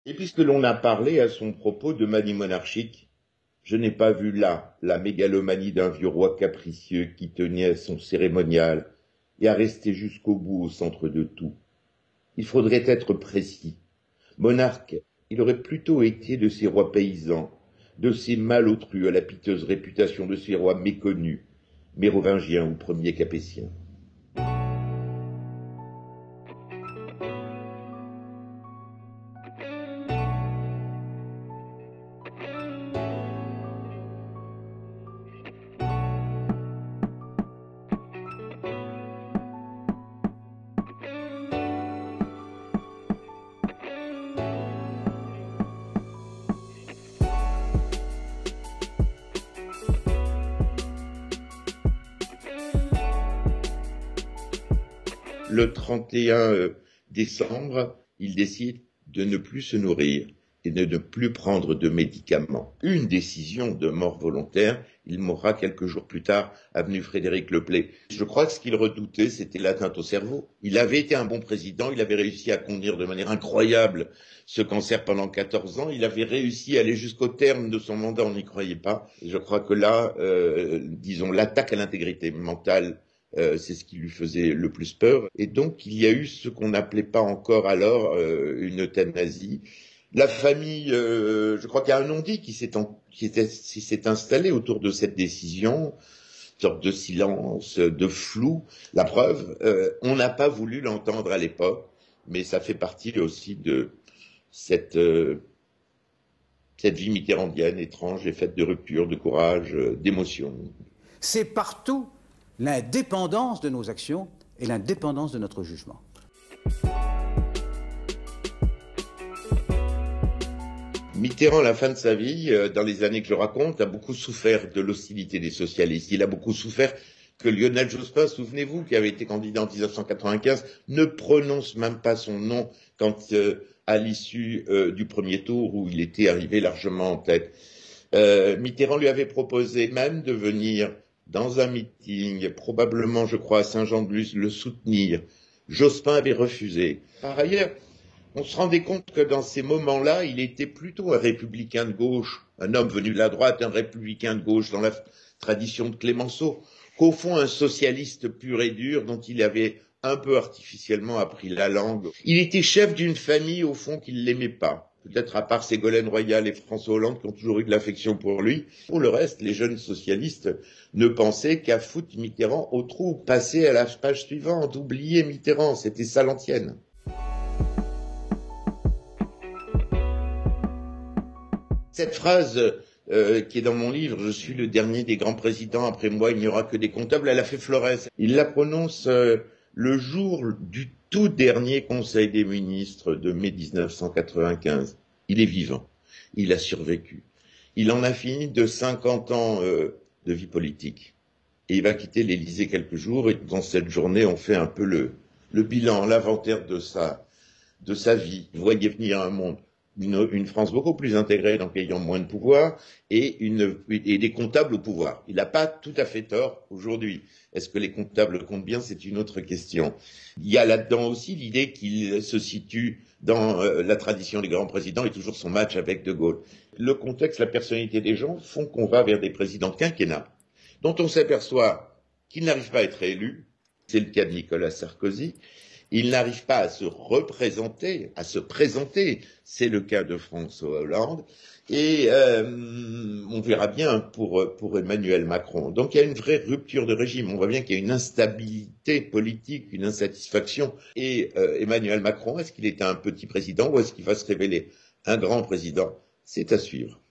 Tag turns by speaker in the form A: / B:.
A: Et puisque l'on a parlé à son propos de manie monarchique, je n'ai pas vu là la mégalomanie d'un vieux roi capricieux qui tenait à son cérémonial et à rester jusqu'au bout au centre de tout. Il faudrait être précis. Monarque, il aurait plutôt été de ces rois paysans, de ces malotrus à la piteuse réputation de ces rois méconnus, mérovingiens ou premiers capétiens. Le 31 décembre, il décide de ne plus se nourrir et de ne plus prendre de médicaments. Une décision de mort volontaire, il mourra quelques jours plus tard, avenue Frédéric Leplay. Je crois que ce qu'il redoutait, c'était l'atteinte au cerveau. Il avait été un bon président, il avait réussi à conduire de manière incroyable ce cancer pendant 14 ans, il avait réussi à aller jusqu'au terme de son mandat, on n'y croyait pas. Et je crois que là, disons, l'attaque à l'intégrité mentale, c'est ce qui lui faisait le plus peur. Et donc, il y a eu ce qu'on n'appelait pas encore alors une euthanasie. La famille, je crois qu'il y a un non-dit qui s'est installé autour de cette décision, une sorte de silence, de flou. La preuve, on n'a pas voulu l'entendre à l'époque, mais ça fait partie aussi de cette vie mitterrandienne étrange et faite de rupture, de courage, d'émotion.
B: C'est partout l'indépendance de nos actions et l'indépendance de notre jugement.
A: Mitterrand, à la fin de sa vie, dans les années que je raconte, a beaucoup souffert de l'hostilité des socialistes. Il a beaucoup souffert que Lionel Jospin, souvenez-vous, qui avait été candidat en 1995, ne prononce même pas son nom quand, à l'issue du premier tour, où il était arrivé largement en tête. Mitterrand lui avait proposé même de venir dans un meeting, probablement, je crois, à Saint-Jean-de-Luz, le soutenir. Jospin avait refusé. Par ailleurs, on se rendait compte que dans ces moments-là, il était plutôt un républicain de gauche, un homme venu de la droite, un républicain de gauche dans la tradition de Clémenceau, qu'au fond un socialiste pur et dur dont il avait un peu artificiellement appris la langue. Il était chef d'une famille, au fond, qui ne l'aimait pas. Peut-être à part Ségolène Royal et François Hollande qui ont toujours eu de l'affection pour lui. Pour le reste, les jeunes socialistes ne pensaient qu'à foutre Mitterrand au trou, passer à la page suivante, oublier Mitterrand, c'était ça l'antienne. Cette phrase qui est dans mon livre, « Je suis le dernier des grands présidents, après moi il n'y aura que des comptables », elle a fait Flores. Il la prononce le jour du tout dernier Conseil des ministres de mai 1995. Il est vivant, il a survécu. Il en a fini de 50 ans de vie politique. Et il va quitter l'Élysée quelques jours, et dans cette journée, on fait un peu le bilan, l'inventaire de sa vie. Vous voyez venir un monde. Une France beaucoup plus intégrée, donc ayant moins de pouvoir, et des comptables au pouvoir. Il n'a pas tout à fait tort aujourd'hui. Est-ce que les comptables comptent bien? C'est une autre question. Il y a là-dedans aussi l'idée qu'il se situe dans la tradition des grands présidents et toujours son match avec De Gaulle. Le contexte, la personnalité des gens font qu'on va vers des présidents quinquennats, dont on s'aperçoit qu'ils n'arrivent pas à être élus. C'est le cas de Nicolas Sarkozy. Il n'arrive pas à se représenter, à se présenter. C'est le cas de François Hollande. Et on verra bien pour Emmanuel Macron. Donc il y a une vraie rupture de régime. On voit bien qu'il y a une instabilité politique, une insatisfaction. Et Emmanuel Macron, est-ce qu'il est un petit président ou est-ce qu'il va se révéler un grand président? C'est à suivre.